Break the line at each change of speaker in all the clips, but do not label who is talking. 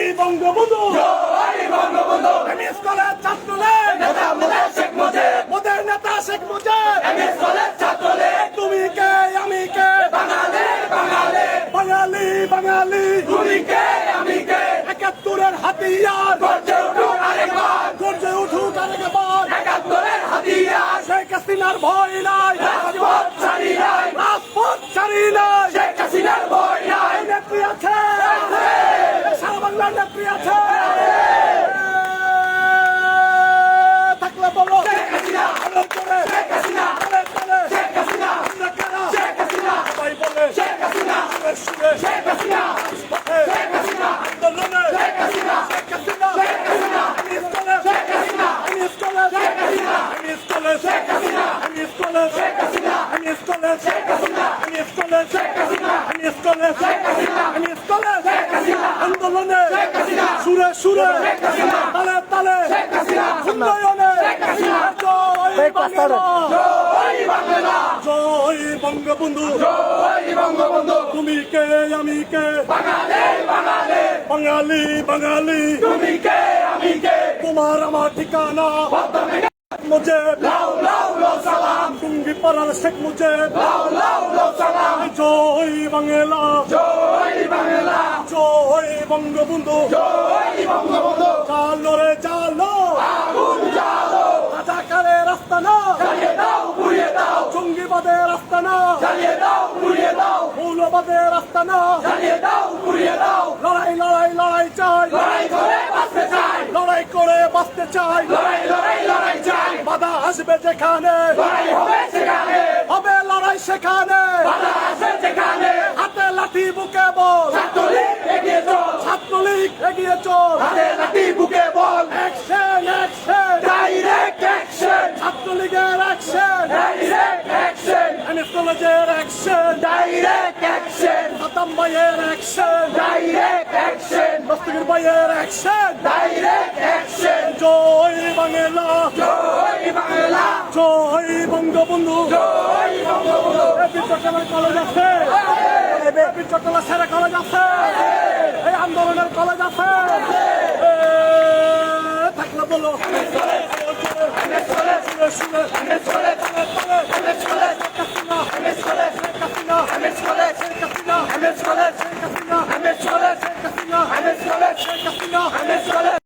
জয় বঙ্গবন্ধু,
জয় Bangabandhu.
MS college Chhatra League
নেতা মোদের শেখ মুজিব,
মোদের নেতা শেখ মুজিব।
MS college Chhatra League.
তুমি কে আমি কে,
বাঙালি বাঙালি,
বাঙালি বাঙালি,
তুমি কে আমি কে।
৭১-এর হাতিয়ার
গর্জে উঠুক আরেকবার,
গর্জে উঠুক আরেকবার।
৭১-এর হাতিয়ার।
শেখ হাসিনার ভয় নাই,
রাজপথ ছাড়ি নাই,
রাজপথ ছাড়ি নাই।
শেখ হাসিনার ভয় নাই।
নেত্রী আছে, সারা বাংলার নেত্রী আছে। থাকলে বলো
শেখ হাসিনা,
আলো করে,
শেখ হাসিনা,
তালে তালে,
শেখ হাসিনা,
আমরা কারা?
শেখ হাসিনা,
সবাই বলে
শেখ হাসিনা,
সুরে সুরে,
শেখ হাসিনা,
পথে,
শেখ হাসিনা,
আন্দোলনে,
Sheikh Hasina,
Sheikh Hasina,
Sheikh Hasina,
MS college,
Sheikh Hasina,
MS college,
Sheikh Hasina,
MS college,
Sheikh Hasina,
MS college,
Sheikh Hasina,
MS college,
Sheikh Hasina,
MS college,
Sheikh Hasina,
MS college,
Sheikh Hasina,
MS college,
Sheikh Hasina,
আন্দোলনে,
শেখ হাসিনা,
সুরে সুরে,
শেখ হাসিনা,
তালে তালে,
শেখ হাসিনা,
উন্নয়নে,
শেখ হাসিনা,
জয় বাংলা,
জয় বাংলা,
জয় বঙ্গবন্ধু।
জয় বঙ্গবন্ধু।
তুমি কে আমি কে,
বাঙালি বাঙালি,
বাঙালি বাঙালি,
তুমি কে আমি কে।
তোমার আমার ঠিকানা
বর্তমানে
মুজিব,
লাউ লাউ লাউ সালাম,
টুঙ্গি পাড়ার শেখ মুজিব।
লাউ লাউ লাউ সালাম,
জয় বাংলা,
জয় বাংলা,
জয় বঙ্গবন্ধু।
জয় বঙ্গবন্ধু।
চালো রে চালো,
আগুন জ্বালো,
রাজাকারের রাস্তা না,
জ্বালিয়ে দাও পুড়িয়ে দাও,
জঙ্গিবাদের রাস্তা না,
জ্বালিয়ে দাও পুড়িয়ে দাও,
মৌলবাদের রাস্তা না।
জ্বালিয়ে দাও পুড়িয়ে দাও।
লড়াই লড়াই লড়াই চাই,
লড়াই করে বাঁচতে চাই,
লড়াই করে বাঁচতে চাই।
লড়াই লড়াই লড়াই চাই,
বাধা আসবে যেখানে,
লড়াই হবে সেখানে,
হবে লড়াই সেখানে।
বাধা আসবে যেখানে।
হাতে লাঠি বুকে বল,
ছাত্রলীগ এগিয়ে চল,
ছাত্রলীগ এগিয়ে চল।
হাতে লাঠি বুকে বল,
অ্যাকশন অ্যাকশন,
ডাইরেক্ট অ্যাকশন,
ছাত্রলীগের অ্যাকশন,
ডাইরেক্ট অ্যাকশন,
এমএস কলেজের অ্যাকশন,
ডাইরেক্ট অ্যাকশন,
সাতাম ভাইয়ের অ্যাকশন,
ডাইরেক্ট অ্যাকশন,
দস্তগীর ভাইয়ের অ্যাকশন।
Direct action.
জয় বাংলা,
জয় বাংলা,
জয় বঙ্গবন্ধু।
জয় বঙ্গবন্ধু।
এই চট্টগ্রামের কলেজ আছে, এই চট্টগ্রাম সেরা কলেজ আছে, এই আন্দোলনের কলেজ আছে। থাকলে বলো
এমএস কলেজ, এমএস কলেজ,
শুনে শুনে,
MS college, MS college, MS college, MS college, MS college, MS college, MS college, MS college, MS college.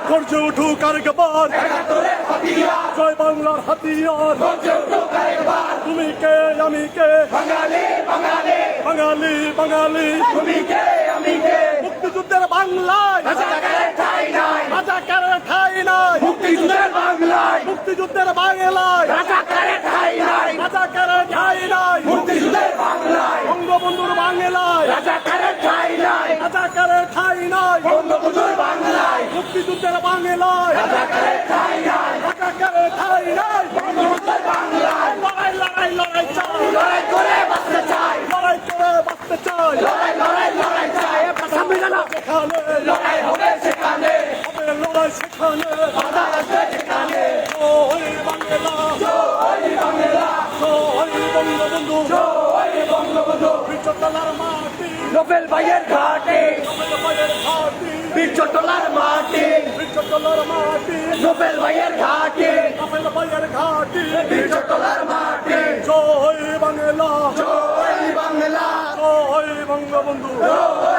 গর্জে উঠুক আরেকবার,
একাত্তরের হাতিয়ার,
জয় বাংলার হাতিয়ার।
গর্জে উঠুক আরেকবার,
তুমি কে আমি কে,
বাঙালি বাঙালি,
বাঙালি বাঙালি,
তুমি কে আমি কে।
মুক্তিযুদ্ধের বাংলায়
রাজাকারের ঠাঁই নাই,
রাজাকারের ঠাঁই নাই,
মুক্তিযুদ্ধের বাংলায়
মুক্তিযুদ্ধের বাংলায়
রাজাকারের ঠাঁই নাই,
রাজাকারের ঠাঁই নাই,
মুক্তিযুদ্ধের বাংলায়
বঙ্গবন্ধুর বাংলায়
রাজাকারের ঠাঁই নাই,
রাজাকারের ঠাঁই নাই,
বঙ্গবন্ধুর বাংলায়
মুক্তিযুদ্ধের বাংলায়
রাজাকারের ঠাঁই নাই,
রাজাকারের ঠাঁই নাই।
বঙ্গবন্ধুর বাংলায়
লড়াই লড়াই লড়াই চাই,
লড়াই করে বাঁচতে চাই,
লড়াই করে বাঁচতে চাই।
লড়াই লড়াই লড়াই চাই।
সেখানে
লড়াই হবে সেখানে,
হবে লড়াই সেখানে।
বাধা আসবে সেখানে।
জয় বাংলা,
জয় বাংলা,
জয় বঙ্গবন্ধু।
জয় বঙ্গবন্ধু।
বিচতলার মাটি,
নোবেল ভাইয়ের ঘাটে,
নোবেল ভাইয়ের ঘাটি,
বীরচট্টলার মাটি,
বিচতলার মাটি,
নোবেল ভাইয়ের ঘাটে,
নোবেল ভাইয়ের ঘাটি।
বীরচট্টলার মাটি।
জয় বাংলা,
জয় বাংলা,
জয় বঙ্গবন্ধু।
জয়